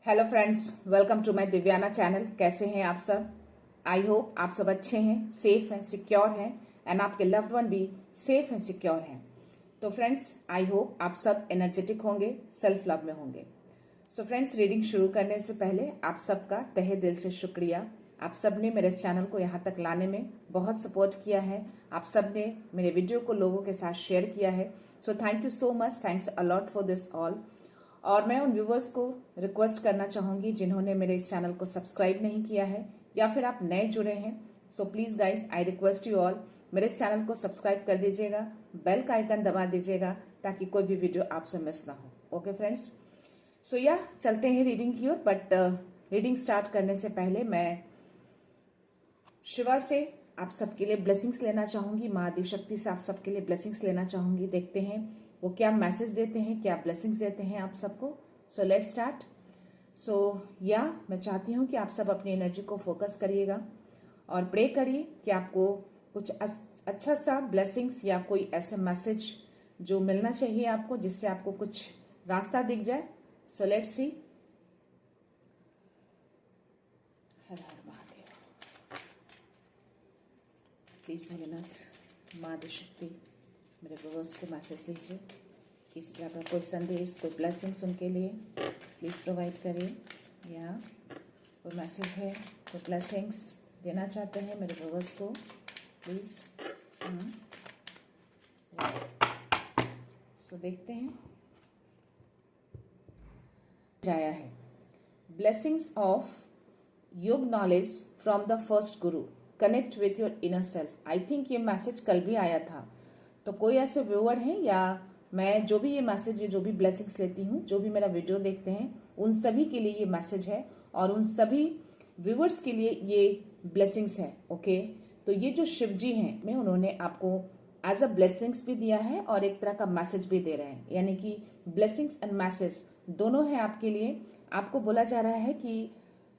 Hello friends, welcome to my Divyana channel. कैसे हैं आप सब? आई होप आप सब अच्छे हैं, सेफ हैं, सिक्योर हैं एंड आपके लव्ड वन भी सेफ हैं, सिक्योर हैं। तो फ्रेंड्स, आई होप आप सब एनर्जेटिक होंगे, सेल्फ लव में होंगे। सो फ्रेंड्स, रीडिंग शुरू करने से पहले आप सबका तहे दिल से शुक्रिया। आप सब ने मेरे इस चैनल को यहाँ तक लाने में बहुत सपोर्ट किया है। आप सब ने मेरे वीडियो को लोगों के साथ शेयर किया है। So thank you so much, thanks a lot for this all. और मैं उन व्यूवर्स को रिक्वेस्ट करना चाहूँगी जिन्होंने मेरे इस चैनल को सब्सक्राइब नहीं किया है या फिर आप नए जुड़े हैं। So please guys, I request you all, मेरे इस चैनल को सब्सक्राइब कर दीजिएगा, बेल का आइकन दबा दीजिएगा ताकि कोई भी वीडियो आपसे मिस ना हो। ओके फ्रेंड्स, सो या चलते हैं रीडिंग की ओर। बट रीडिंग स्टार्ट करने से पहले मैं शिवा से आप सबके लिए ब्लेसिंग्स लेना चाहूँगी, माँ आदिशक्ति से आप सबके लिए ब्लेसिंग्स लेना चाहूँगी। देखते हैं वो क्या मैसेज देते हैं, क्या ब्लेसिंग्स देते हैं आप सबको। So let's start. सो या मैं चाहती हूँ कि आप सब अपनी एनर्जी को फोकस करिएगा और प्रे करिए कि आपको कुछ अच्छा सा ब्लेसिंग्स या कोई ऐसा मैसेज जो मिलना चाहिए आपको, जिससे आपको कुछ रास्ता दिख जाए। So let's see. Her her Mahadev. Please Bholenath, माँ आदिशक्ति, मेरे व्यूअर्स को मैसेज दीजिए। किसी तरह का कोई संदेश, कोई ब्लेसिंग्स उनके लिए प्लीज़ प्रोवाइड करिए। या कोई मैसेज है, कोई ब्लेसिंग्स देना चाहते हैं मेरे व्यूअर्स को, प्लीज़। सो देखते हैं। जाया है ब्लेसिंग्स ऑफ योग knowledge from the first Guru, connect with your inner self. I think ये मैसेज कल भी आया था। तो कोई ऐसे व्यूअर हैं या मैं जो भी ये मैसेज, जो भी ब्लेसिंग्स लेती हूँ, जो भी मेरा वीडियो देखते हैं, उन सभी के लिए ये मैसेज है और उन सभी व्यूअर्स के लिए ये ब्लेसिंग्स है। ओके, तो ये जो शिव जी हैं, मैं उन्होंने आपको एज अ ब्लेसिंग्स भी दिया है और एक तरह का मैसेज भी दे रहे हैं, यानी कि ब्लेसिंग्स एंड मैसेज दोनों है आपके लिए। आपको बोला जा रहा है कि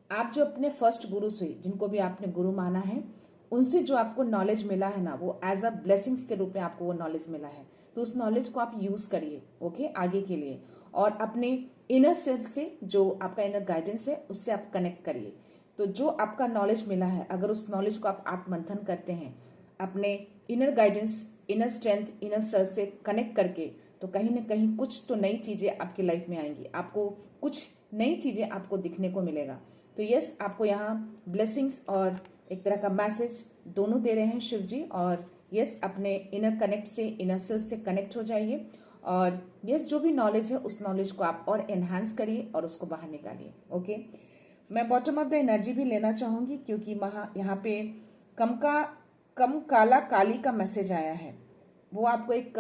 आप जो अपने फर्स्ट गुरु से, जिनको भी आपने गुरु माना है, उनसे जो आपको नॉलेज मिला है ना, वो एज अ ब्लेसिंग्स के रूप में आपको वो नॉलेज मिला है। तो उस नॉलेज को आप यूज करिए, ओके, आगे के लिए। और अपने इनर सेल्फ से, जो आपका इनर गाइडेंस है, उससे आप कनेक्ट करिए। तो जो आपका नॉलेज मिला है, अगर उस नॉलेज को आप आत्ममंथन करते हैं, अपने inner guidance, inner strength, inner self से कनेक्ट करके, तो कहीं ना कहीं कुछ तो नई चीजें आपकी लाइफ में आएंगी। आपको कुछ नई चीजें आपको दिखने को मिलेगा। तो यस, आपको यहाँ ब्लेसिंग्स और एक तरह का मैसेज दोनों दे रहे हैं शिव जी। और यस, अपने इनर कनेक्ट से, इनर सेल्फ से कनेक्ट हो जाइए और यस, जो भी नॉलेज है उस नॉलेज को आप और एनहांस करिए और उसको बाहर निकालिए। ओके, मैं बॉटम ऑफ द एनर्जी भी लेना चाहूंगी क्योंकि यहाँ पे कम काला काली का मैसेज आया है। वो आपको एक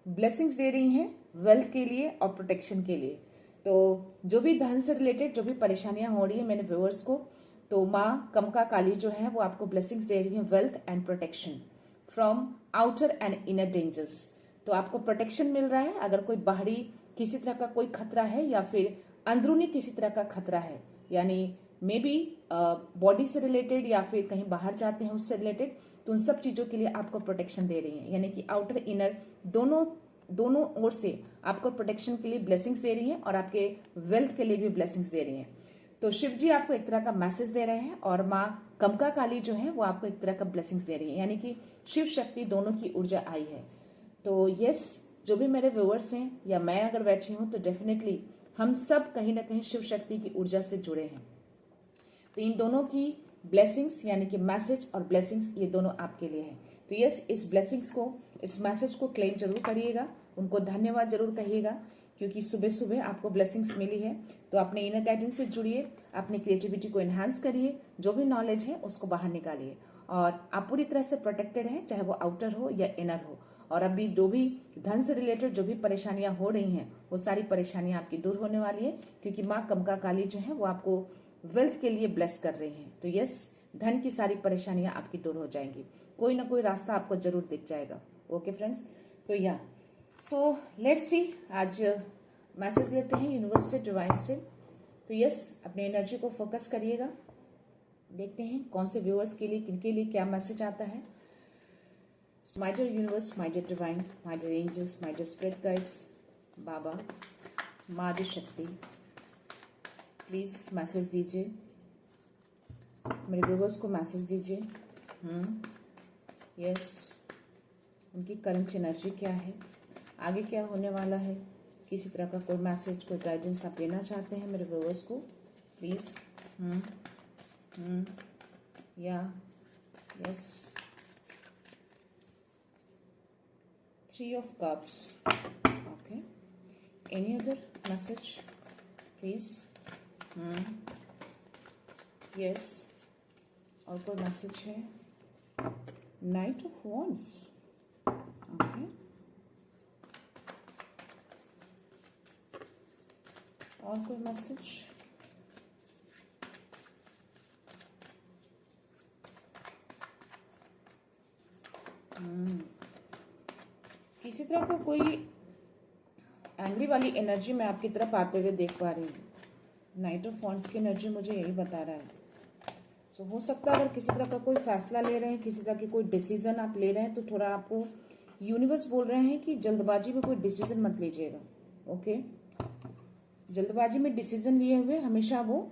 ब्लेसिंग्स दे रही हैं वेल्थ के लिए और प्रोटेक्शन के लिए। तो जो भी धन से रिलेटेड जो भी परेशानियां हो रही है मेरे व्यूअर्स को, तो माँ कमका काली जो है वो आपको ब्लेसिंग्स दे रही है, wealth and protection from outer and inner dangers. तो आपको प्रोटेक्शन मिल रहा है। अगर कोई बाहरी किसी तरह का कोई खतरा है या फिर अंदरूनी किसी तरह का खतरा है, यानी मे बी बॉडी से रिलेटेड या फिर कहीं बाहर जाते हैं उससे रिलेटेड, तो उन सब चीजों के लिए आपको प्रोटेक्शन दे रही है। यानी कि आउटर इनर दोनों ओर से आपको प्रोटेक्शन के लिए ब्लेसिंग्स दे रही हैं और आपके वेल्थ के लिए भी ब्लेसिंग्स दे रही हैं। तो शिव जी आपको एक तरह का मैसेज दे रहे हैं और माँ कमका काली जो है वो आपको एक तरह का ब्लेसिंग्स दे रही है, यानी कि शिव शक्ति दोनों की ऊर्जा आई है। तो यस, जो भी मेरे व्यूअर्स हैं या मैं अगर बैठी हूं, तो डेफिनेटली हम सब कहीं ना कहीं शिव शक्ति की ऊर्जा से जुड़े हैं। तो इन दोनों की ब्लेसिंग्स, यानी कि मैसेज और ब्लेसिंग्स, ये दोनों आपके लिए है। तो यस, इस ब्लेसिंग्स को, इस मैसेज को क्लेम जरूर करिएगा, उनको धन्यवाद जरूर कहिएगा क्योंकि सुबह सुबह आपको ब्लेसिंग्स मिली है। तो अपने इनर गाइडेंस से जुड़िए, अपनी क्रिएटिविटी को एनहांस करिए, जो भी नॉलेज है उसको बाहर निकालिए और आप पूरी तरह से प्रोटेक्टेड हैं, चाहे वो आउटर हो या इनर हो। और अभी जो भी धन से रिलेटेड जो भी परेशानियां हो रही हैं, वो सारी परेशानियां आपकी दूर होने वाली है क्योंकि माँ कमका काली जो है वो आपको वेल्थ के लिए ब्लेस कर रही हैं। तो यस, धन की सारी परेशानियां आपकी दूर हो जाएंगी, कोई ना कोई रास्ता आपको जरूर दिख जाएगा। ओके फ्रेंड्स, तो या सो लेट्स सी, आज मैसेज लेते हैं यूनिवर्स से, डिवाइन से। तो यस, अपने एनर्जी को फोकस करिएगा। देखते हैं कौन से व्यूअर्स के लिए, किनके लिए क्या मैसेज आता है। My dear universe, my dear divine, my dear angels, my dear spirit guides, बाबा, माँ आदिशक्ति, प्लीज़ मैसेज दीजिए, मेरे व्यूवर्स को मैसेज दीजिए। यस, उनकी करंट एनर्जी क्या है, आगे क्या होने वाला है, किसी तरह का कोई मैसेज, कोई गाइडेंस आप लेना चाहते हैं मेरे व्यूवर्स को, प्लीज़। या yes, 3 of cups, okay, any other message please? Yes, और कोई मैसेज है? Knight of Wands, okay, और कोई मैसेज? किसी तरह का कोई एंग्री वाली एनर्जी मैं आपकी तरफ आते हुए देख पा रही हूँ। नाइट ऑफ वॉन्ड्स की एनर्जी मुझे यही बता रहा है। सो हो सकता है अगर किसी तरह का कोई फैसला ले रहे हैं, किसी तरह की कोई डिसीजन आप ले रहे हैं, तो थोड़ा आपको यूनिवर्स बोल रहे हैं कि जल्दबाजी में कोई डिसीजन मत लीजिएगा। ओके, जल्दबाजी में डिसीजन लिए हुए हमेशा वो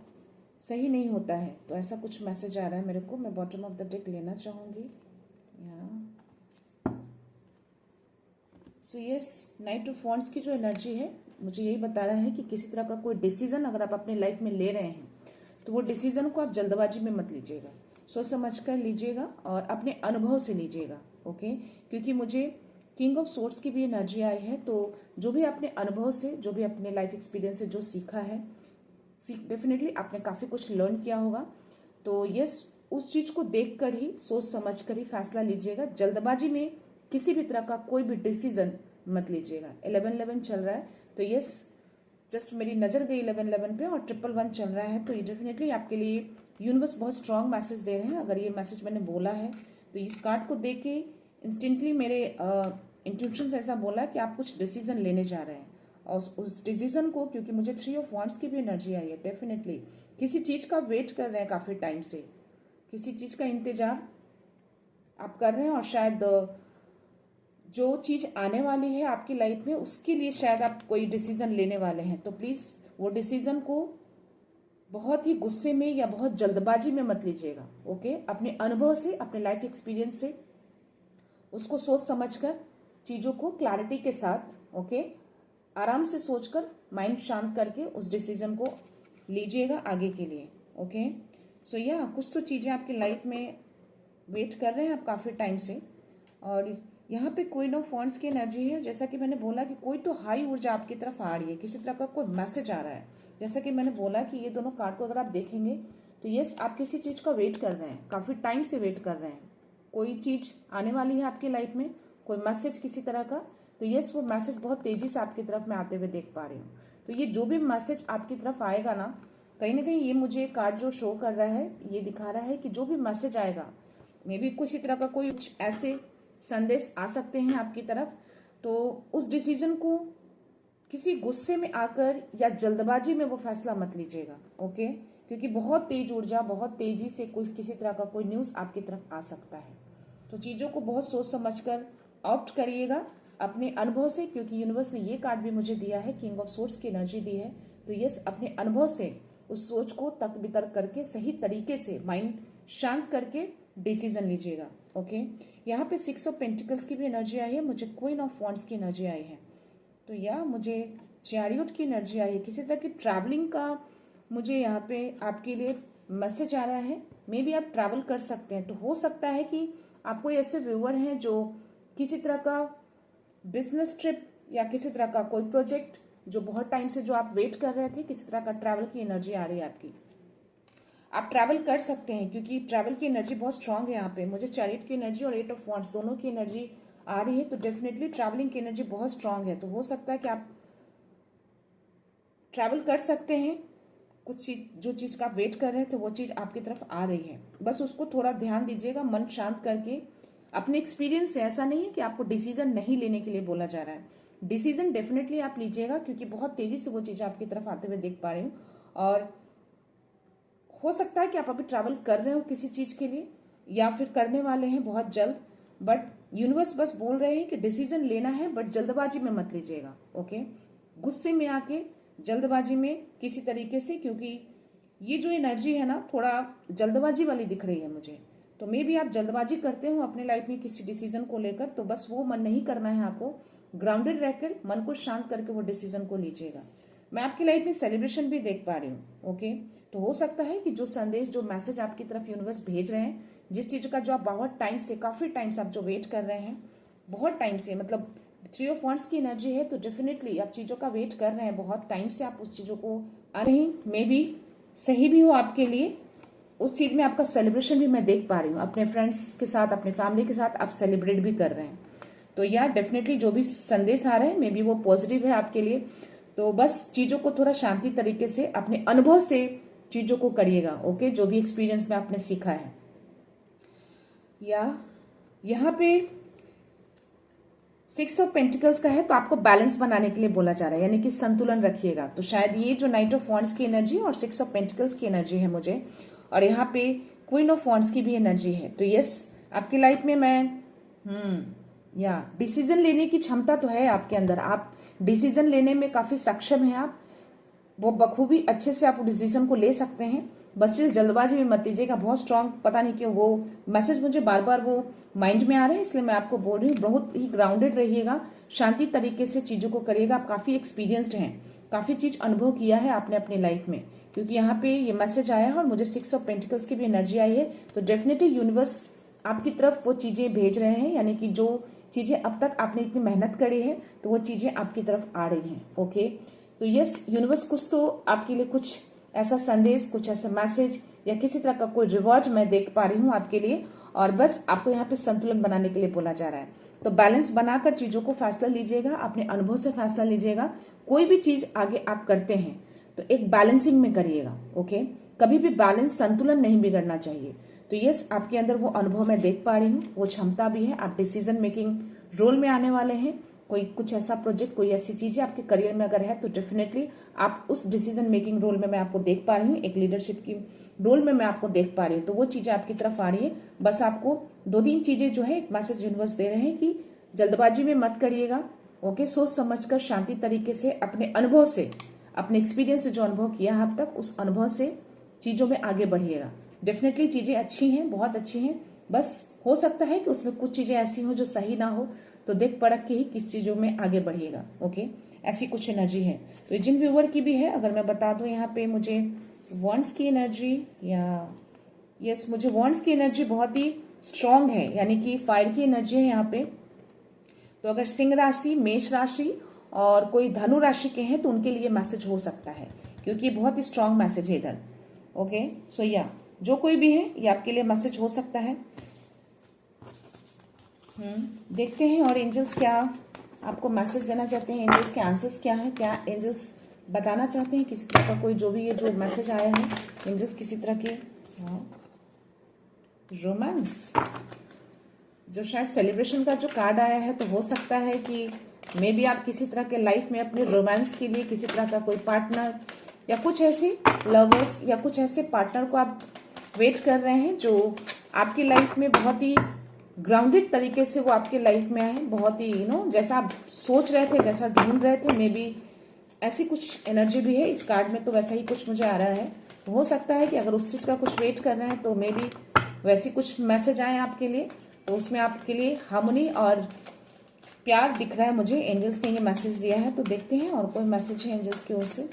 सही नहीं होता है। तो ऐसा कुछ मैसेज आ रहा है मेरे को। मैं बॉटम ऑफ द डेक लेना चाहूँगी। So yes, night of wands की जो एनर्जी है मुझे यही बता रहा है कि किसी तरह का कोई डिसीजन अगर आप अपने लाइफ में ले रहे हैं तो वो डिसीजन को आप जल्दबाजी में मत लीजिएगा, सोच समझ कर लीजिएगा और अपने अनुभव से लीजिएगा। ओके, क्योंकि मुझे किंग ऑफ सोर्ड्स की भी एनर्जी आई है। तो जो भी अपने अनुभव से, जो भी अपने लाइफ एक्सपीरियंस से जो सीखा है, डेफिनेटली आपने काफ़ी कुछ लर्न किया होगा। तो यस, उस चीज़ को देख कर ही, सोच समझ कर ही फैसला लीजिएगा। जल्दबाजी में किसी भी तरह का कोई भी डिसीजन मत लीजिएगा। 11-11 चल रहा है, तो यस, जस्ट मेरी नज़र गई 11-11 पे और 111 चल रहा है। तो ये डेफिनेटली आपके लिए यूनिवर्स बहुत स्ट्रांग मैसेज दे रहे हैं। अगर ये मैसेज मैंने बोला है तो इस कार्ड को देख के इंस्टेंटली मेरे इंट्यूशन ऐसा बोला कि आप कुछ डिसीजन लेने जा रहे हैं। और उस डिसीजन को, क्योंकि मुझे 3 ऑफ वॉन्ड्स की भी एनर्जी आई है, डेफिनेटली किसी चीज़ का वेट कर रहे हैं काफ़ी टाइम से, किसी चीज़ का इंतजार आप कर रहे हैं और शायद जो चीज़ आने वाली है आपकी लाइफ में उसके लिए शायद आप कोई डिसीजन लेने वाले हैं। तो प्लीज़ वो डिसीजन को बहुत ही गुस्से में या बहुत जल्दबाजी में मत लीजिएगा। ओके, अपने अनुभव से, अपने लाइफ एक्सपीरियंस से उसको सोच समझकर, चीज़ों को क्लैरिटी के साथ, ओके, आराम से सोचकर, माइंड शांत करके उस डिसीजन को लीजिएगा आगे के लिए। ओके, सो या कुछ तो चीज़ें आपकी लाइफ में वेट कर रहे हैं आप काफ़ी टाइम से। और यहाँ पे क्वीन ऑफ वॉन्ड्स की एनर्जी है। जैसा कि मैंने बोला कि कोई तो हाई ऊर्जा आपकी तरफ आ रही है, किसी तरह का कोई मैसेज आ रहा है। जैसा कि मैंने बोला कि ये दोनों कार्ड को अगर आप देखेंगे तो यस, आप किसी चीज़ का वेट कर रहे हैं, काफ़ी टाइम से वेट कर रहे हैं। कोई चीज़ आने वाली है आपकी लाइफ में, कोई मैसेज किसी तरह का। तो यस, वो मैसेज बहुत तेज़ी से आपकी तरफ मैं आते हुए देख पा रही हूँ। तो ये जो भी मैसेज आपकी तरफ आएगा ना कहीं ये मुझे कार्ड जो शो कर रहा है, ये दिखा रहा है कि जो भी मैसेज आएगा, मे बी किसी तरह का कोई ऐसे संदेश आ सकते हैं आपकी तरफ। तो उस डिसीजन को किसी गुस्से में आकर या जल्दबाजी में वो फैसला मत लीजिएगा। ओके, क्योंकि बहुत तेज ऊर्जा, बहुत तेजी से किसी तरह का कोई न्यूज़ आपकी तरफ आ सकता है। तो चीज़ों को बहुत सोच समझकर ऑप्ट करिएगा अपने अनुभव से, क्योंकि यूनिवर्स ने ये कार्ड भी मुझे दिया है, किंग ऑफ सोर्ड्स की एनर्जी दी है। तो यस, अपने अनुभव से उस सोच को तर्क वितर्क करके सही तरीके से माइंड शांत करके डिसीजन लीजिएगा। ओके, यहाँ पे 6 ऑफ पेंटिकल्स की भी एनर्जी आई है, मुझे क्वीन ऑफ वॉन्ड्स की एनर्जी आई है। तो या मुझे चैरियट की एनर्जी आई है। किसी तरह की ट्रैवलिंग का मुझे यहाँ पे आपके लिए मैसेज आ रहा है। मे बी आप ट्रैवल कर सकते हैं। तो हो सकता है कि आप कोई ऐसे व्यूअर हैं जो किसी तरह का बिजनेस ट्रिप या किसी तरह का कोई प्रोजेक्ट जो बहुत टाइम से जो आप वेट कर रहे थे, किसी तरह का ट्रैवल की एनर्जी आ रही है आपकी। आप ट्रैवल कर सकते हैं क्योंकि ट्रैवल की एनर्जी बहुत स्ट्रांग है यहाँ पे। मुझे चैरियट की एनर्जी और 8 ऑफ वॉन्ड्स दोनों की एनर्जी आ रही है। तो डेफिनेटली ट्रैवलिंग की एनर्जी बहुत स्ट्रांग है। तो हो सकता है कि आप ट्रैवल कर सकते हैं। कुछ चीज, जो चीज़ का आप वेट कर रहे थे वो चीज़ आपकी तरफ आ रही है। बस उसको थोड़ा ध्यान दीजिएगा, मन शांत करके। अपने एक्सपीरियंस से ऐसा नहीं है कि आपको डिसीजन नहीं लेने के लिए बोला जा रहा है। डिसीजन डेफिनेटली आप लीजिएगा क्योंकि बहुत तेजी से वो चीज़ आपकी तरफ आते हुए देख पा रही हूँ। और हो सकता है कि आप अभी ट्रैवल कर रहे हो किसी चीज़ के लिए या फिर करने वाले हैं बहुत जल्द। बट यूनिवर्स बस बोल रहे हैं कि डिसीजन लेना है, बट जल्दबाजी में मत लीजिएगा। ओके, गुस्से में आके जल्दबाजी में किसी तरीके से, क्योंकि ये जो एनर्जी है ना थोड़ा जल्दबाजी वाली दिख रही है मुझे, तो मे भी आप जल्दबाजी करते हो अपने लाइफ में किसी डिसीजन को लेकर, तो बस वो मन नहीं करना है आपको, ग्राउंडेड रहकर मन को शांत करके वो डिसीजन को लीजिएगा। मैं आपकी लाइफ में सेलिब्रेशन भी देख पा रही हूँ। ओके, तो हो सकता है कि जो संदेश, जो मैसेज आपकी तरफ यूनिवर्स भेज रहे हैं, जिस चीज़ का जो आप बहुत टाइम से, काफ़ी टाइम से आप जो वेट कर रहे हैं, बहुत टाइम से, मतलब 3 ऑफ वांड्स की एनर्जी है, तो डेफिनेटली आप चीज़ों का वेट कर रहे हैं, बहुत टाइम से आप उस चीज़ों को आ रही, मे बी सही भी हो आपके लिए, उस चीज़ में आपका सेलिब्रेशन भी मैं देख पा रही हूँ, अपने फ्रेंड्स के साथ, अपने फैमिली के साथ आप सेलिब्रेट भी कर रहे हैं। तो यार डेफिनेटली जो भी संदेश आ रहा है मे बी वो पॉजिटिव है आपके लिए। तो बस चीज़ों को थोड़ा शांति तरीके से अपने अनुभव से चीज़ों को करिएगा। ओके, जो भी एक्सपीरियंस में आपने सीखा है। या यहाँ पे 6 ऑफ पेंटिकल्स का है, तो आपको बैलेंस बनाने के लिए बोला जा रहा है, यानी कि संतुलन रखिएगा। तो शायद ये जो नाइट ऑफ वॉन्ड्स की एनर्जी और 6 ऑफ पेंटिकल्स की एनर्जी है मुझे, और यहाँ पे क्वीन ऑफ वॉन्ड्स की भी एनर्जी है। तो यस, आपकी लाइफ में मैं या डिसीजन लेने की क्षमता तो है आपके अंदर, आप डिसीजन लेने में काफी सक्षम हैं, आप वो बखूबी अच्छे से आप डिसीजन को ले सकते हैं। बस सिर्फ जल्दबाजी में मत लीजिएगा, बहुत स्ट्रांग, पता नहीं क्यों वो मैसेज मुझे बार बार वो माइंड में आ रहे हैं, इसलिए मैं आपको बोल रही हूँ, बहुत ही ग्राउंडेड रहिएगा, शांति तरीके से चीजों को करिएगा। आप काफी एक्सपीरियंस्ड हैं, काफी चीज अनुभव किया है आपने अपनी लाइफ में, क्योंकि यहाँ पे ये मैसेज आया है और मुझे 6 ऑफ पेंटिकल्स की भी एनर्जी आई है। तो डेफिनेटली यूनिवर्स आपकी तरफ वो चीजें भेज रहे हैं, यानी कि जो चीजें अब तक आपने इतनी मेहनत करी है, तो वो चीजें आपकी तरफ आ रही हैं। ओके, तो यस, यूनिवर्स कुछ तो आपके लिए कुछ ऐसा संदेश, कुछ ऐसा मैसेज या किसी तरह का कोई रिवॉर्ड मैं देख पा रही हूँ आपके लिए, और बस आपको यहाँ पे संतुलन बनाने के लिए बोला जा रहा है। तो बैलेंस बनाकर चीजों को फैसला लीजिएगा, अपने अनुभव से फैसला लीजिएगा। कोई भी चीज आगे आप करते हैं तो एक बैलेंसिंग में करिएगा। ओके, कभी भी बैलेंस, संतुलन नहीं बिगड़ना चाहिए। तो यस, आपके अंदर वो अनुभव मैं देख पा रही हूँ, वो क्षमता भी है, आप डिसीजन मेकिंग रोल में आने वाले हैं। कोई कुछ ऐसा प्रोजेक्ट, कोई ऐसी चीजें आपके करियर में अगर है, तो डेफिनेटली आप उस डिसीजन मेकिंग रोल में मैं आपको देख पा रही हूँ, एक लीडरशिप की रोल में मैं आपको देख पा रही हूँ। तो वो चीजें आपकी तरफ आ रही है। बस आपको 2-3 चीजें जो है, एक मैसेज यूनिवर्स दे रहे हैं कि जल्दबाजी में मत करिएगा। ओके, सोच समझकर शांति तरीके से अपने अनुभव से, अपने एक्सपीरियंस से जो अनुभव किया है अब तक, उस अनुभव से चीजों में आगे बढ़िएगा। डेफिनेटली चीजें अच्छी हैं, बहुत अच्छी हैं, बस हो सकता है कि उसमें कुछ चीजें ऐसी हो जो सही ना हो, तो देख परख के ही किस चीजों में आगे बढ़िएगा। ओके, ऐसी कुछ एनर्जी है। तो जिन व्यूअर की भी है, अगर मैं बता दूं, यहाँ पे मुझे वॉन्ड्स की एनर्जी, या यस, मुझे वॉन्ड्स की एनर्जी बहुत ही स्ट्रांग है, यानी कि फायर की एनर्जी है यहाँ पे। तो अगर सिंह राशि, मेष राशि और कोई धनु राशि के हैं, तो उनके लिए मैसेज हो सकता है, क्योंकि ये बहुत ही स्ट्रांग मैसेज है इधर। ओके, सो या जो कोई भी है, ये आपके लिए मैसेज हो सकता है। देखते हैं और एंजल्स क्या आपको मैसेज देना चाहते हैं, एंजल्स के आंसर्स क्या है, क्या एंजल्स बताना चाहते हैं किसी तरह का कोई, जो भी ये जो मैसेज आया है, एंजल्स किसी तरह के रोमांस, जो शायद सेलिब्रेशन का जो कार्ड आया है, तो हो सकता है कि मे बी आप किसी तरह के लाइफ में अपने रोमांस के लिए किसी तरह का कोई पार्टनर या कुछ ऐसे लवर्स या कुछ ऐसे पार्टनर को आप वेट कर रहे हैं, जो आपकी लाइफ में बहुत ही ग्राउंडेड तरीके से वो आपके लाइफ में आए, बहुत ही जैसा आप सोच रहे थे, जैसा ढूंढ रहे थे, मे बी ऐसी कुछ एनर्जी भी है इस कार्ड में। तो वैसा ही कुछ मुझे आ रहा है। तो हो सकता है कि अगर उस चीज का कुछ वेट कर रहे हैं, तो मे बी वैसी कुछ मैसेज आए आपके लिए, तो उसमें आपके लिए हार्मनी और प्यार दिख रहा है मुझे। एंजल्स ने ये मैसेज दिया है, तो देखते हैं और कोई मैसेज है एंजल्स की ओर से।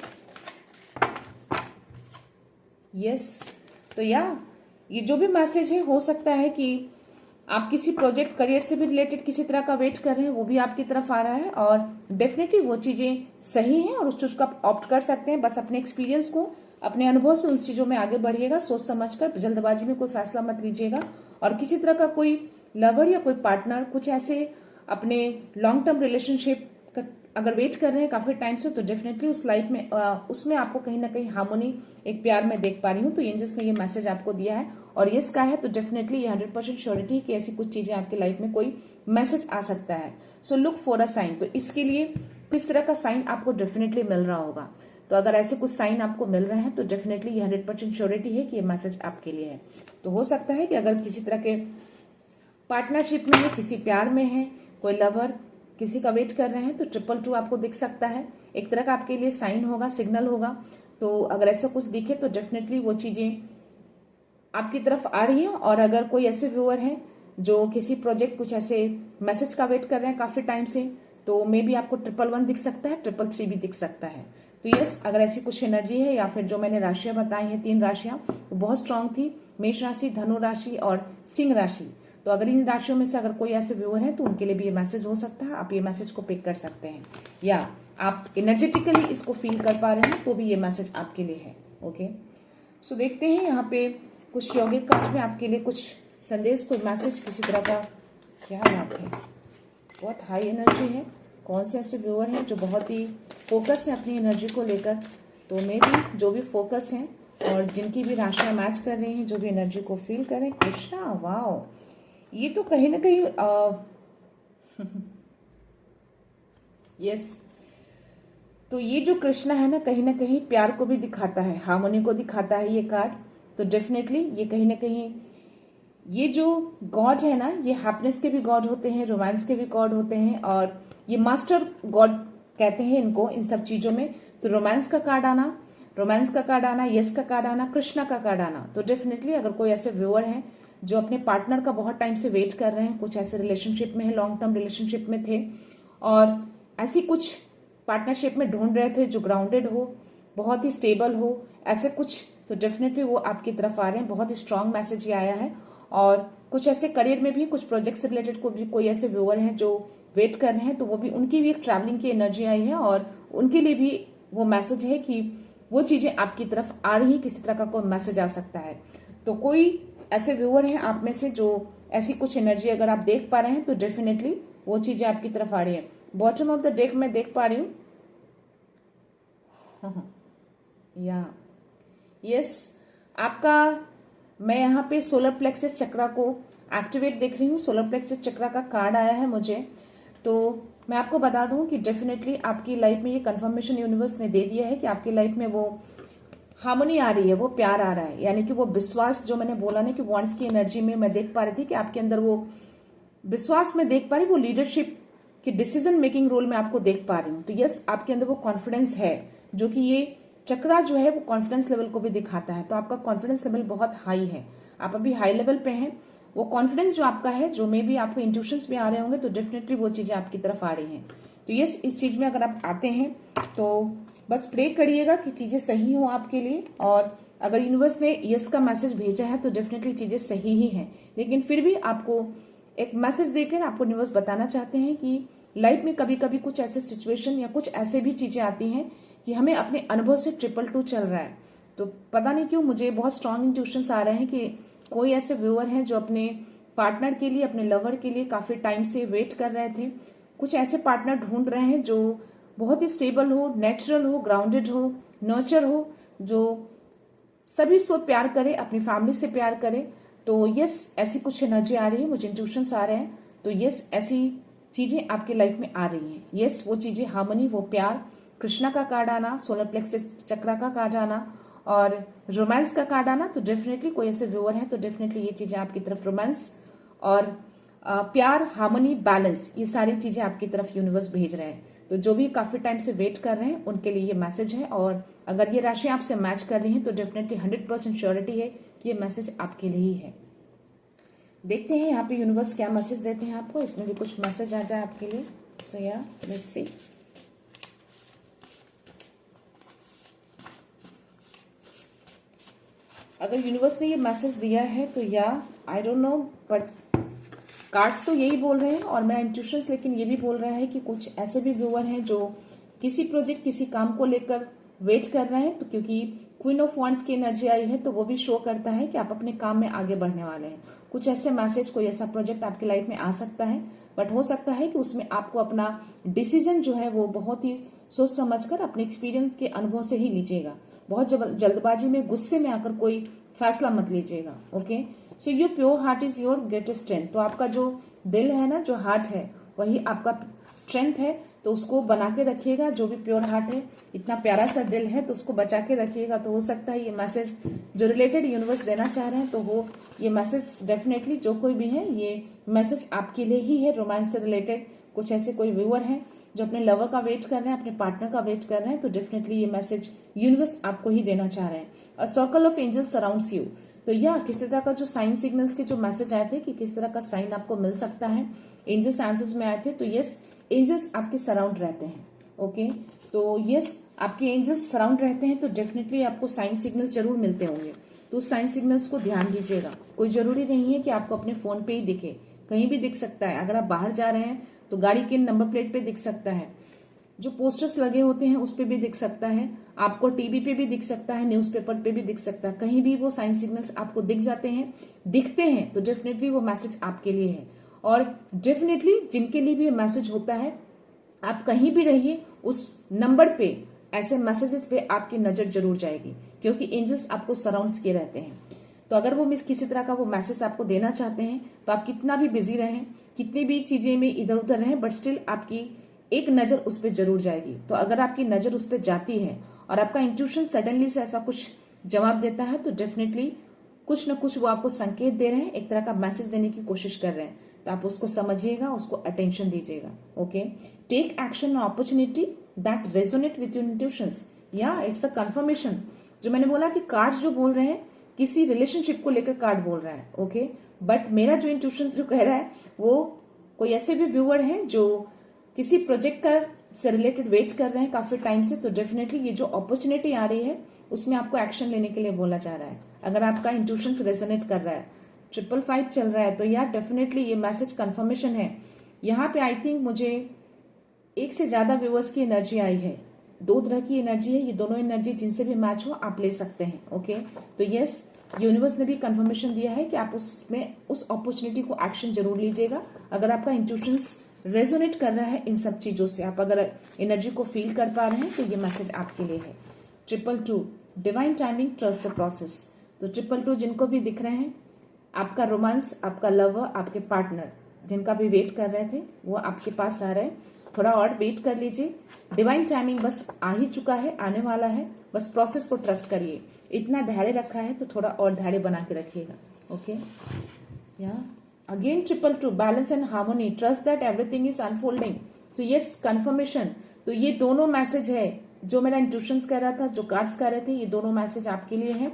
यस, तो ये जो भी मैसेज है, हो सकता है कि आप किसी प्रोजेक्ट, करियर से भी रिलेटेड किसी तरह का वेट कर रहे हैं, वो भी आपकी तरफ आ रहा है, और डेफिनेटली वो चीजें सही हैं और उस चीज को आप ऑप्ट कर सकते हैं। बस अपने एक्सपीरियंस को, अपने अनुभव से उस चीजों में आगे बढ़िएगा, सोच समझकर, जल्दबाजी में कोई फैसला मत लीजिएगा। और किसी तरह का कोई लवर या कोई पार्टनर, कुछ ऐसे अपने लॉन्ग टर्म रिलेशनशिप का अगर वेट कर रहे हैं काफी टाइम से, तो डेफिनेटली उस लाइफ में उसमें आपको कहीं ना कहीं हार्मोनी, एक प्यार में देख पा रही हूँ। तो एंजल्स ने ये मैसेज आपको दिया है और यस का है, तो डेफिनेटली ये 100% श्योरिटी कि ऐसी कुछ चीजें आपकी लाइफ में कोई मैसेज आ सकता है। So look for a sign. तो इसके लिए किस तरह का साइन आपको डेफिनेटली मिल रहा होगा। तो अगर ऐसे कुछ साइन आपको मिल रहे हैं, तो डेफिनेटली ये 100% श्योरिटी है कि ये मैसेज आपके लिए है। तो हो सकता है कि अगर किसी तरह के पार्टनरशिप में है, किसी प्यार में है, कोई लवर किसी का वेट कर रहे हैं तो 222 आपको दिख सकता है, एक तरह का आपके लिए साइन होगा, सिग्नल होगा। तो अगर ऐसा कुछ दिखे तो डेफिनेटली वो चीजें आपकी तरफ आ रही है। और अगर कोई ऐसे व्यूअर हैं जो किसी प्रोजेक्ट कुछ ऐसे मैसेज का वेट कर रहे हैं काफी टाइम से, तो मे बी आपको 111 दिख सकता है, 333 भी दिख सकता है। तो यस, अगर ऐसी कुछ एनर्जी है या फिर जो मैंने राशियां बताई हैं 3 राशियां वो बहुत स्ट्रांग थी, मेष राशि, धनु राशि और सिंह राशि। तो अगर इन राशियों में से अगर कोई ऐसे व्यूअर है तो उनके लिए भी ये मैसेज हो सकता है, आप ये मैसेज को पिक कर सकते हैं, या आप एनर्जेटिकली इसको फील कर पा रहे हैं तो भी ये मैसेज आपके लिए है। ओके, सो देखते हैं यहाँ पे कुछ यौगिक कार्ड में आपके लिए कुछ संदेश, कोई मैसेज किसी तरह का क्या बात है। बहुत हाई एनर्जी है, कौन से ऐसे व्यूअर हैं जो बहुत ही फोकस है अपनी एनर्जी को लेकर। तो मे भी जो भी फोकस हैं और जिनकी भी राशियां मैच कर रही हैं, जो भी एनर्जी को फील करें। कृष्णा, वाओ, ये तो कहीं ना कहीं यस तो ये जो कृष्णा है ना कहीं प्यार को भी दिखाता है, हार्मोनी को दिखाता है ये कार्ड। तो डेफिनेटली ये कहीं ना कहीं ये जो गॉड है ना, ये हैप्पीनेस के भी गॉड होते हैं, रोमांस के भी गॉड होते हैं, और ये मास्टर गॉड कहते हैं इनको इन सब चीजों में। तो रोमांस का कार्ड आना, यस का कार्ड आना, कृष्णा का कार्ड आना। तो डेफिनेटली अगर कोई ऐसे व्यूअर हैं जो अपने पार्टनर का बहुत टाइम से वेट कर रहे हैं, कुछ ऐसे रिलेशनशिप में है, लॉन्ग टर्म रिलेशनशिप में थे और ऐसी कुछ पार्टनरशिप में ढूंढ रहे थे जो ग्राउंडेड हो, बहुत ही स्टेबल हो, ऐसे कुछ, तो डेफिनेटली वो आपकी तरफ आ रहे हैं। बहुत ही स्ट्रांग मैसेज ये आया है। और कुछ ऐसे करियर में भी कुछ प्रोजेक्ट से रिलेटेड को भी कोई ऐसे व्यूअर हैं जो वेट कर रहे हैं, तो वो भी, उनकी भी एक ट्रैवलिंग की एनर्जी आई है और उनके लिए भी वो मैसेज है कि वो चीजें आपकी तरफ आ रही हैं, किसी तरह का कोई मैसेज आ सकता है। तो कोई ऐसे व्यूअर हैं आप में से जो ऐसी कुछ एनर्जी अगर आप देख पा रहे हैं तो डेफिनेटली वो चीजें आपकी तरफ आ रही है। बॉटम ऑफ द डेक में देख पा रही हूँ, या यस, आपका, मैं यहाँ पे सोलर प्लेक्सस चक्रा को एक्टिवेट देख रही हूँ। सोलर प्लेक्सस चक्रा का कार्ड आया है मुझे। तो मैं आपको बता दूं कि डेफिनेटली आपकी लाइफ में ये कंफर्मेशन यूनिवर्स ने दे दिया है कि आपकी लाइफ में वो हार्मनी आ रही है, वो प्यार आ रहा है, यानी कि वो विश्वास जो मैंने बोला ना कि वॉन्ट्स की एनर्जी में मैं देख पा रही थी कि आपके अंदर वो विश्वास में देख पा रही, वो लीडरशिप की डिसीजन मेकिंग रोल में आपको देख पा रही हूँ। तो यस, आपके अंदर वो कॉन्फिडेंस है, जो कि ये चक्रा जो है वो कॉन्फिडेंस लेवल को भी दिखाता है। तो आपका कॉन्फिडेंस लेवल बहुत हाई है, आप अभी हाई लेवल पे हैं। वो कॉन्फिडेंस जो आपका है, जो मे भी आपको इंट्यूशंस भी आ रहे होंगे, तो डेफिनेटली वो चीजें आपकी तरफ आ रही हैं। तो यस, इस चीज में अगर आप आते हैं तो बस प्रे करिएगा कि चीजें सही हो आपके लिए। और अगर यूनिवर्स ने यस का मैसेज भेजा है तो डेफिनेटली चीजें सही ही हैं। लेकिन फिर भी आपको एक मैसेज देकर आपको यूनिवर्स बताना चाहते हैं कि लाइफ में कभी कभी कुछ ऐसे सिचुएशन या कुछ ऐसे भी चीजें आती हैं कि हमें अपने अनुभव से 222 चल रहा है। तो पता नहीं क्यों मुझे बहुत स्ट्रांग इंट्यूशंस आ रहे हैं कि कोई ऐसे व्यूअर हैं जो अपने पार्टनर के लिए, अपने लवर के लिए काफी टाइम से वेट कर रहे थे। कुछ ऐसे पार्टनर ढूंढ रहे हैं जो बहुत ही स्टेबल हो, नेचुरल हो, ग्राउंडेड हो, नर्चर हो, जो सभी से प्यार करे, अपनी फैमिली से प्यार करे। तो यस, ऐसी कुछ एनर्जी आ रही है, मुझे इंट्यूशंस आ रहे हैं। तो यस, ऐसी चीजें आपकी लाइफ में आ रही हैं। यस, वो चीजें हार्मनी, वो प्यार, कृष्णा का कार्ड आना, सोलर प्लेक्सस चक्रा का कार्ड आना और रोमांस का कार्ड आना। तो डेफिनेटली कोई ऐसे व्यूअर हैं तो डेफिनेटली ये चीजें आपकी तरफ, रोमांस और प्यार, हार्मनी, बैलेंस, ये सारी चीजें आपकी तरफ यूनिवर्स भेज रहे हैं। तो जो भी काफी टाइम से वेट कर रहे हैं उनके लिए ये मैसेज है। और अगर ये राशि आपसे मैच कर रही है तो डेफिनेटली 100% श्योरिटी है कि ये मैसेज आपके लिए ही है। देखते हैं यहाँ पे यूनिवर्स क्या मैसेज देते हैं आपको, इसमें भी कुछ मैसेज आ जाए आपके लिए। सो या लेट्स सी। अगर यूनिवर्स ने ये मैसेज दिया है तो या I don't know, but cards तो यही बोल रहे हैं और मैं इंट्यूशंस लेकिन ये भी बोल रहा है कि कुछ ऐसे भी व्यूअर हैं जो किसी प्रोजेक्ट, किसी काम को लेकर वेट कर रहे हैं। तो क्योंकि क्वीन ऑफ वांड्स की एनर्जी आई है तो वो भी शो करता है कि आप अपने काम में आगे बढ़ने वाले हैं। कुछ ऐसे मैसेज, कोई ऐसा प्रोजेक्ट आपकी लाइफ में आ सकता है, बट हो सकता है कि उसमें आपको अपना डिसीजन जो है वो बहुत ही सोच समझकर अपने एक्सपीरियंस के अनुभव से ही लीजिएगा। बहुत जल्दबाजी में, गुस्से में आकर कोई फैसला मत लीजिएगा। Okay, so your pure heart is your greatest strength. तो आपका जो दिल है ना, जो हार्ट है, वही आपका स्ट्रेंथ है। तो उसको बना के रखिएगा। जो भी प्योर हार्ट है, इतना प्यारा सा दिल है, तो उसको बचा के रखिएगा। तो हो सकता है ये मैसेज जो रिलेटेड यूनिवर्स देना चाह रहे हैं तो वो ये मैसेज डेफिनेटली, जो कोई भी है, ये मैसेज आपके लिए ही है। रोमांस से रिलेटेड कुछ ऐसे कोई व्यूअर हैं जो अपने लवर का वेट कर रहे हैं, अपने पार्टनर का वेट कर रहे हैं, तो डेफिनेटली ये मैसेज यूनिवर्स आपको ही देना चाह रहे हैं। A circle of angels surrounds you. तो यह किसी तरह का जो साइन सिग्नल्स के जो मैसेज आए थे कि किस तरह का साइन आपको मिल सकता है, एंजल्स आंसर्स में आए थे, तो यस एंजल्स आपके सराउंड रहते हैं। ओके, तो यस आपके एंजल्स सराउंड रहते हैं, तो डेफिनेटली आपको साइन सिग्नल्स जरूर मिलते होंगे। तो साइन सिग्नल्स को ध्यान दीजिएगा। कोई जरूरी नहीं है कि आपको अपने फोन पे ही दिखे, कहीं भी दिख सकता है। अगर आप बाहर जा रहे हैं तो गाड़ी के नंबर प्लेट पे दिख सकता है, जो पोस्टर्स लगे होते हैं उस पे भी दिख सकता है, आपको टीवी पे भी दिख सकता है, न्यूज़पेपर पे भी दिख सकता है। कहीं भी वो साइन सिग्नल्स आपको दिख जाते हैं, दिखते हैं, तो डेफिनेटली वो मैसेज आपके लिए है। और डेफिनेटली जिनके लिए भी ये मैसेज होता है, आप कहीं भी रहिए उस नंबर पे ऐसे मैसेजेस पे आपकी नजर जरूर जाएगी, क्योंकि एंजल्स आपको सराउंड्स किए रहते हैं। तो अगर वो किसी तरह का वो मैसेज आपको देना चाहते हैं, तो आप कितना भी बिजी रहें, कितनी भी चीजें में इधर उधर रहें, बट स्टिल आपकी एक नजर उस पर जरूर जाएगी। तो अगर आपकी नजर उस पर जाती है और आपका इंट्यूशन सडनली से ऐसा कुछ जवाब देता है, तो डेफिनेटली कुछ न कुछ वो आपको संकेत दे रहे हैं, एक तरह का मैसेज देने की कोशिश कर रहे हैं। तो आप उसको समझिएगा, उसको अटेंशन दीजिएगा। Okay, take action opportunity that resonate with your intuitions. या इट्स अ कंफर्मेशन। जो मैंने बोला कि कार्ड्स जो बोल रहे हैं, किसी रिलेशनशिप को लेकर कार्ड बोल रहा है। ओके, बट मेरा जो इंट्यूशंस जो कह रहा है, वो कोई ऐसे भी व्यूअर हैं जो किसी प्रोजेक्ट का से रिलेटेड वेट कर रहे हैं काफी टाइम से, तो डेफिनेटली ये जो अपॉर्चुनिटी आ रही है उसमें आपको एक्शन लेने के लिए बोला जा रहा है। अगर आपका इंट्यूशंस रेजोनेट कर रहा है, 555 चल रहा है, तो यार डेफिनेटली ये मैसेज कंफर्मेशन है। यहाँ पे आई थिंक मुझे एक से ज्यादा व्यूअर्स की एनर्जी आई है, 2 तरह की एनर्जी है। ये दोनों एनर्जी जिनसे भी मैच हो आप ले सकते हैं। ओके, तो यस यूनिवर्स ने भी कंफर्मेशन दिया है कि आप उसमें उस अपॉर्चुनिटी को एक्शन जरूर लीजिएगा। अगर आपका इंट्यूशंस रेजोनेट कर रहा है इन सब चीजों से, आप अगर एनर्जी को फील कर पा रहे हैं, तो ये मैसेज आपके लिए है। 222 divine timing, trust the process. तो 222 जिनको भी दिख रहे हैं, आपका रोमांस, आपका लवर, आपके पार्टनर जिनका भी वेट कर रहे थे, वो आपके पास आ रहे हैं। थोड़ा और वेट कर लीजिए, डिवाइन टाइमिंग बस आ ही चुका है, आने वाला है। बस प्रोसेस को ट्रस्ट करिए। इतना धैर्य रखा है तो थोड़ा और धैर्य बना के रखिएगा। ओके, या again 222 balance and harmony, trust that everything is unfolding. So yes confirmation. तो ये दोनों मैसेज है जो मेरा इंट्यूशंस कह रहा था, जो कार्ड्स कह रहे थे, ये दोनों मैसेज आपके लिए है।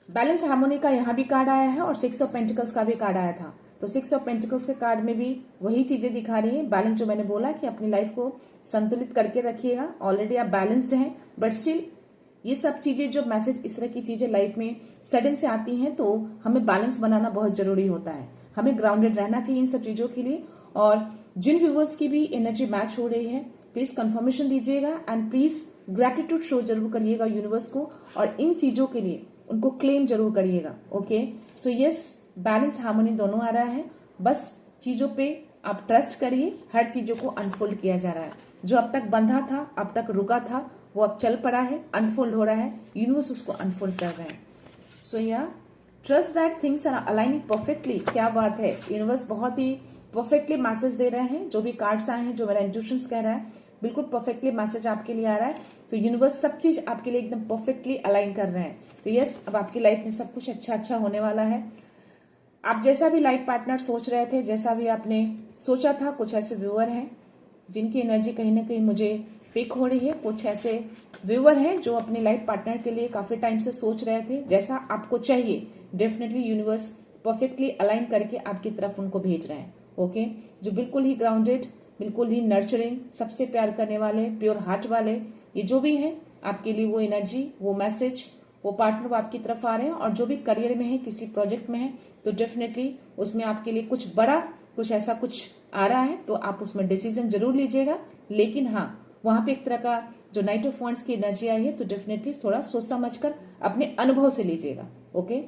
बैलेंस हार्मोनी का यहाँ भी कार्ड आया है और 6 ऑफ पेंटिकल्स का भी कार्ड आया था। तो 6 ऑफ पेंटिकल्स के कार्ड में भी वही चीजें दिखा रही है। बैलेंस, जो मैंने बोला कि अपनी लाइफ को संतुलित करके रखिएगा। ऑलरेडी आप बैलेंस्ड हैं, बट स्टिल ये सब चीजें, जो मैसेज इस तरह की चीजें लाइफ में सडन से आती हैं, तो हमें बैलेंस बनाना बहुत जरूरी होता है। हमें ग्राउंडेड रहना चाहिए इन सब चीजों के लिए। और जिन व्यूवर्स की भी एनर्जी मैच हो रही है, प्लीज कंफर्मेशन दीजिएगा एंड प्लीज ग्रेटिट्यूड शो जरूर करिएगा यूनिवर्स को, और इन चीजों के लिए उनको क्लेम जरूर करिएगा। Okay, so yes balance harmony दोनों आ रहा है। बस चीजों पे आप ट्रस्ट करिए, हर चीजों को अनफोल्ड किया जा रहा है। जो अब तक बंधा था, अब तक रुका था, वो अब चल पड़ा है, अनफोल्ड हो रहा है। यूनिवर्स उसको अनफोल्ड कर रहा है। सो या trust that things are aligning perfectly. क्या बात है, यूनिवर्स बहुत ही परफेक्टली मैसेज दे रहे हैं। जो भी कार्ड्स आए हैं, जो मेरा इंट्यूशंस कह रहा है, बिल्कुल परफेक्टली मैसेज आपके लिए आ रहा है। तो यूनिवर्स सब चीज आपके लिए एकदम परफेक्टली अलाइन कर रहे हैं। तो यस, अब आपकी लाइफ में सब कुछ अच्छा अच्छा होने वाला है। आप जैसा भी लाइफ पार्टनर सोच रहे थे, जैसा भी आपने सोचा था, कुछ ऐसे व्यूअर हैं जिनकी एनर्जी कहीं ना कहीं मुझे पिक हो रही है। कुछ ऐसे व्यूअर हैं जो अपने लाइफ पार्टनर के लिए काफी टाइम से सोच रहे थे, जैसा आपको चाहिए। डेफिनेटली यूनिवर्स परफेक्टली अलाइन करके आपकी तरफ उनको भेज रहे हैं। ओके, जो बिल्कुल ही ग्राउंडेड, बिल्कुल ही नर्चरिंग, सबसे प्यार करने वाले, प्योर हार्ट वाले, ये जो भी हैं आपके लिए, वो एनर्जी, वो मैसेज, वो पार्टनर वो आपकी तरफ आ रहे हैं। और जो भी करियर में है, किसी प्रोजेक्ट में है, तो डेफिनेटली उसमें आपके लिए कुछ बड़ा, कुछ ऐसा कुछ आ रहा है, तो आप उसमें डिसीजन जरूर लीजिएगा। लेकिन हाँ, वहां पे एक तरह का जो नाइट ऑफ वांड्स की एनर्जी आई है, तो डेफिनेटली थोड़ा सोच समझकर अपने अनुभव से लीजिएगा। ओके,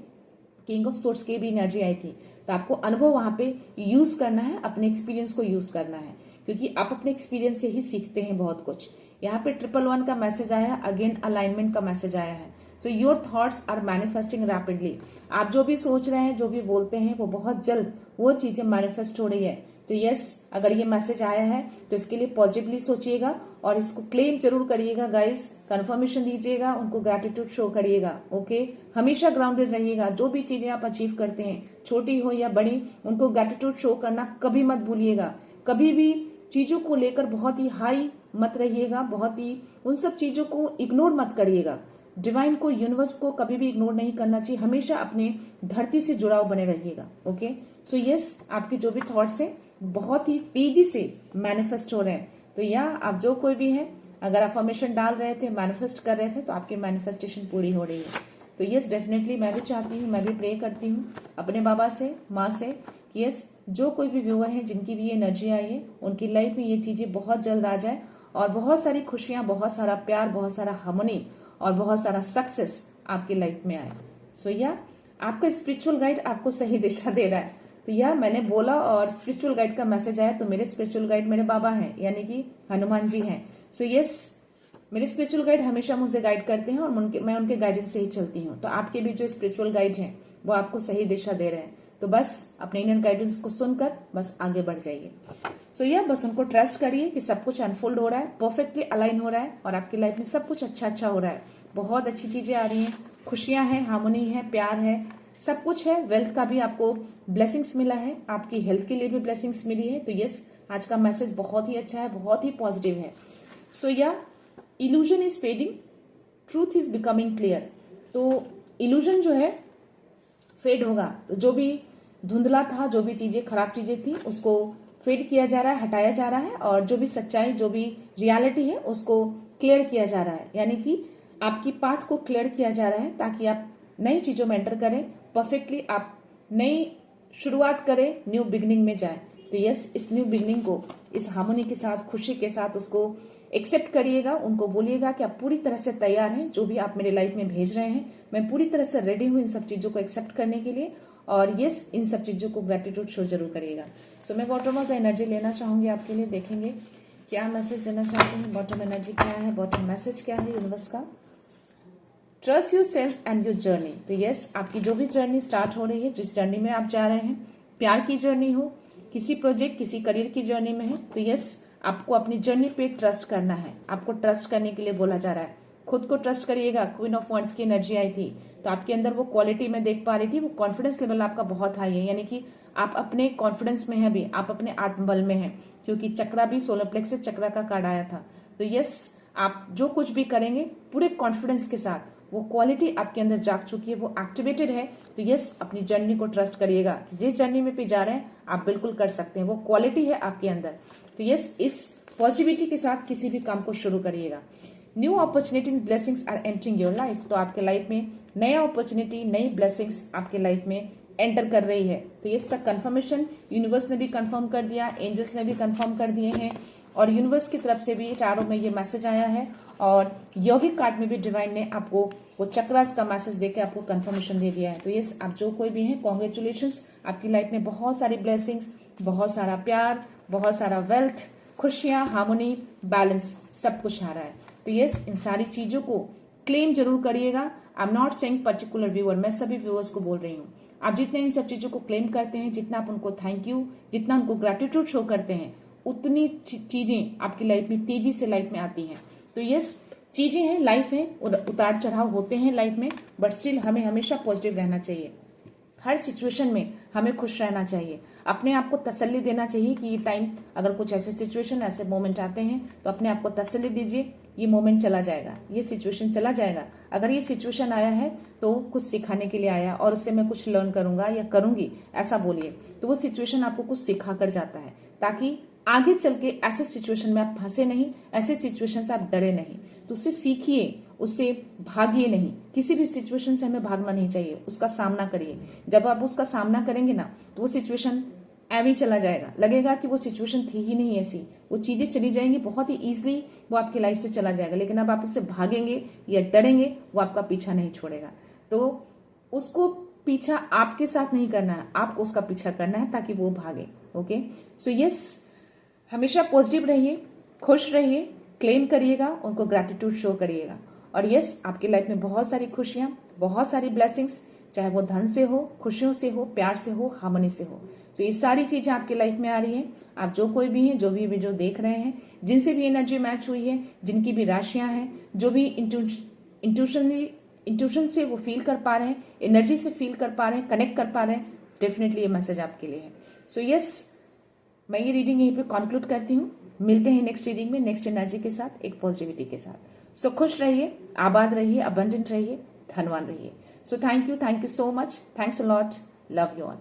किंग ऑफ सोर्ड्स की भी एनर्जी आई थी, तो आपको अनुभव वहां पे यूज करना है, अपने एक्सपीरियंस को यूज करना है, क्योंकि आप अपने एक्सपीरियंस से ही सीखते हैं बहुत कुछ। यहाँ पे 111 का मैसेज आया है, अगेन अलाइनमेंट का मैसेज आया है। So your thoughts are manifesting rapidly. आप जो भी सोच रहे हैं, जो भी बोलते हैं, वो बहुत जल्द वो चीजें मैनिफेस्ट हो रही है। तो यस, अगर ये मैसेज आया है तो इसके लिए पॉजिटिवली सोचिएगा और इसको क्लेम जरूर करिएगा गाइस, कंफर्मेशन दीजिएगा, उनको ग्रेटिट्यूड शो करिएगा। ओके, हमेशा ग्राउंडेड रहिएगा। जो भी चीजें आप अचीव करते हैं, छोटी हो या बड़ी, उनको ग्रेटिट्यूड शो करना कभी मत भूलिएगा। कभी भी चीज़ों को लेकर बहुत ही हाई मत रहिएगा, बहुत ही उन सब चीज़ों को इग्नोर मत करिएगा। डिवाइन को, यूनिवर्स को कभी भी इग्नोर नहीं करना चाहिए, हमेशा अपने धरती से जुड़ाव बने रहिएगा। ओके, सो यस, आपके जो भी थॉट्स हैं बहुत ही तेजी से मैनिफेस्ट हो रहे हैं। तो या आप जो कोई भी है, अगर अफर्मेशन डाल रहे थे, मैनिफेस्ट कर रहे थे, तो आपकी मैनिफेस्टेशन पूरी हो रही है। तो यस, डेफिनेटली मैं भी चाहती हूँ, मैं भी प्रे करती हूँ अपने बाबा से, माँ से कि यस, जो कोई भी व्यूअर हैं जिनकी भी ये एनर्जी आई है, उनकी लाइफ में ये चीज़ें बहुत जल्द आ जाए और बहुत सारी खुशियाँ, बहुत सारा प्यार, बहुत सारा हार्मनी और बहुत सारा सक्सेस आपकी लाइफ में आए। सो या आपका स्पिरिचुअल गाइड आपको सही दिशा दे रहा है। तो यह मैंने बोला और स्पिरिचुअल गाइड का मैसेज आया, तो मेरे स्पिरिचुअल गाइड मेरे बाबा हैं, यानी कि हनुमान जी हैं। सो यस, मेरे स्पिरिचुअल गाइड हमेशा मुझे गाइड करते हैं और मैं उनके गाइडेंस से ही चलती हूँ। तो आपके भी जो स्पिरिचुअल गाइड हैं वो आपको सही दिशा दे रहे हैं। तो बस अपने इनर गाइडेंस को सुनकर बस आगे बढ़ जाइए। सो यह बस उनको ट्रस्ट करिए कि सब कुछ अनफोल्ड हो रहा है, परफेक्टली अलाइन हो रहा है और आपकी लाइफ में सब कुछ अच्छा अच्छा हो रहा है। बहुत अच्छी चीजें आ रही हैं, खुशियां हैं, हार्मनी है, प्यार है, सब कुछ है। वेल्थ का भी आपको ब्लेसिंग्स मिला है, आपकी हेल्थ के लिए भी ब्लेसिंग्स मिली है। तो यस, आज का मैसेज बहुत ही अच्छा है, बहुत ही पॉजिटिव है। सो या illusion is fading, truth is becoming clear. तो इल्यूजन जो है फेड होगा, तो जो भी धुंधला था, जो भी चीजें, खराब चीजें थी, उसको फेड किया जा रहा है, हटाया जा रहा है और जो भी सच्चाई, जो भी रियलिटी है उसको क्लियर किया जा रहा है। यानी कि आपकी पाथ को क्लियर किया जा रहा है ताकि आप नई चीजों में एंटर करें, परफेक्टली आप नई शुरुआत करें, न्यू बिगनिंग में जाए। तो यस, इस न्यू बिगनिंग को इस हार्मनी के साथ, खुशी के साथ उसको एक्सेप्ट करिएगा। उनको बोलिएगा कि आप पूरी तरह से तैयार हैं, जो भी आप मेरे लाइफ में भेज रहे हैं मैं पूरी तरह से रेडी हूँ इन सब चीजों को एक्सेप्ट करने के लिए। और यस, इन सब चीजों को ग्रेटिट्यूड शो जरूर करिएगा। सो मैं बॉटम ऑफ द एनर्जी लेना चाहूंगी आपके लिए, देखेंगे क्या मैसेज देना चाहते हैं। बॉटम एनर्जी क्या है, बॉटम मैसेज क्या है यूनिवर्स का। Trust your self and your journey. तो यस, आपकी जो भी जर्नी स्टार्ट हो रही है, जिस जर्नी में आप जा रहे हैं, प्यार की जर्नी हो, किसी प्रोजेक्ट, किसी करियर की जर्नी में है, तो यस, आपको अपनी जर्नी पे ट्रस्ट करना है। आपको ट्रस्ट करने के लिए बोला जा रहा है, खुद को ट्रस्ट करिएगा। क्वीन ऑफ वॉन्ड्स की एनर्जी आई थी, तो आपके अंदर वो क्वालिटी मैं देख पा रही थी, वो कॉन्फिडेंस लेवल आपका बहुत हाई है, यानी कि आप अपने कॉन्फिडेंस में है अभी, आप अपने आत्मबल में है, क्योंकि चक्रा भी सोलर प्लेक्सस चक्रा का कार्ड आया था। तो यस, आप जो कुछ भी करेंगे पूरे कॉन्फिडेंस के साथ, वो क्वालिटी आपके अंदर जाग चुकी है, वो एक्टिवेटेड है। तो यस, अपनी जर्नी को ट्रस्ट करिएगा, जिस जर्नी में भी जा रहे हैं आप बिल्कुल कर सकते हैं, वो क्वालिटी है आपके अंदर। तो यस, इस पॉजिटिविटी के साथ किसी भी काम को शुरू करिएगा। New opportunities, blessings are entering your life. तो आपके लाइफ में नया अपॉर्चुनिटी, नई ब्लेसिंग्स आपके लाइफ में एंटर कर रही है। तो ये सब कंफर्मेशन यूनिवर्स ने भी कंफर्म कर दिया, एंजल्स ने भी कंफर्म कर दिए हैं और यूनिवर्स की तरफ से भी टैरो में ये मैसेज आया है और यौगिक कार्ड में भी डिवाइन ने आपको वो चक्रास का मैसेज देकर आपको कंफर्मेशन दे दिया है। तो ये आप जो कोई भी हैं, कॉन्ग्रेचुलेशंस, आपकी लाइफ में बहुत सारी ब्लेसिंग्स, बहुत सारा प्यार, बहुत सारा वेल्थ, खुशियां, हार्मोनी, बैलेंस, सब कुछ आ रहा है। तो यस, इन सारी चीजों को क्लेम जरूर करिएगा। I am not saying particular viewer, मैं सभी व्यूअर्स को बोल रही हूँ, आप जितने इन सब चीजों को क्लेम करते हैं, जितना आप उनको थैंक यू, जितना उनको ग्रेटिट्यूड शो करते हैं, उतनी चीजें आपकी लाइफ में तेजी से लाइफ में आती हैं। तो यस, चीजें हैं, लाइफ है, उतार चढ़ाव होते हैं लाइफ में, बट स्टिल हमें हमेशा पॉजिटिव रहना चाहिए। हर सिचुएशन में हमें खुश रहना चाहिए, अपने आप को तसल्ली देना चाहिए कि ये टाइम, अगर कुछ ऐसे सिचुएशन, ऐसे मोमेंट आते हैं तो अपने आप को तसल्ली दीजिए, ये मोमेंट चला जाएगा, ये सिचुएशन चला जाएगा। अगर ये सिचुएशन आया है तो कुछ सिखाने के लिए आया और उससे मैं कुछ लर्न करूंगा या करूंगी, ऐसा बोलिए। तो वो सिचुएशन आपको कुछ सिखा कर जाता है, ताकि आगे चल के ऐसे सिचुएशन में आप फंसे नहीं, ऐसे सिचुएशन से आप डरे नहीं। तो उससे सीखिए, उससे भागिए नहीं। किसी भी सिचुएशन से हमें भागना नहीं चाहिए, उसका सामना करिए। जब आप उसका सामना करेंगे ना, तो वो सिचुएशन एवं चला जाएगा, लगेगा कि वो सिचुएशन थी ही नहीं ऐसी, वो चीजें चली जाएंगी बहुत ही ईजिली, वो आपकी लाइफ से चला जाएगा। लेकिन अब आप उससे भागेंगे या डरेंगे, वो आपका पीछा नहीं छोड़ेगा। तो उसको पीछा आपके साथ नहीं करना है, आपको उसका पीछा करना है ताकि वो भागे। ओके, सो यस, हमेशा पॉजिटिव रहिए, खुश रहिए, क्लेम करिएगा, उनको ग्रैटिट्यूड शो करिएगा। और यस, आपकी लाइफ में बहुत सारी खुशियां, बहुत सारी ब्लेसिंग्स, चाहे वो धन से हो, खुशियों से हो, प्यार से हो, हार्मनी से हो। तो ये सारी चीजें आपकी लाइफ में आ रही हैं। आप जो कोई भी हैं, जो भी जो देख रहे हैं, जिनसे भी एनर्जी मैच हुई है, जिनकी भी राशियां हैं, जो भी इंट्यूशन से वो फील कर पा रहे हैं, एनर्जी से फील कर पा रहे हैं, कनेक्ट कर पा रहे हैं, डेफिनेटली ये मैसेज आपके लिए है। सो यस, मैं ये रीडिंग यहीं पे कंक्लूड करती हूँ। मिलते हैं नेक्स्ट रीडिंग में नेक्स्ट एनर्जी के साथ, एक पॉजिटिविटी के साथ। सो खुश रहिए, आबाद रहिए, अबंडेंट रहिए, धनवान रहिए। So thank you so much, thanks a lot, love you all.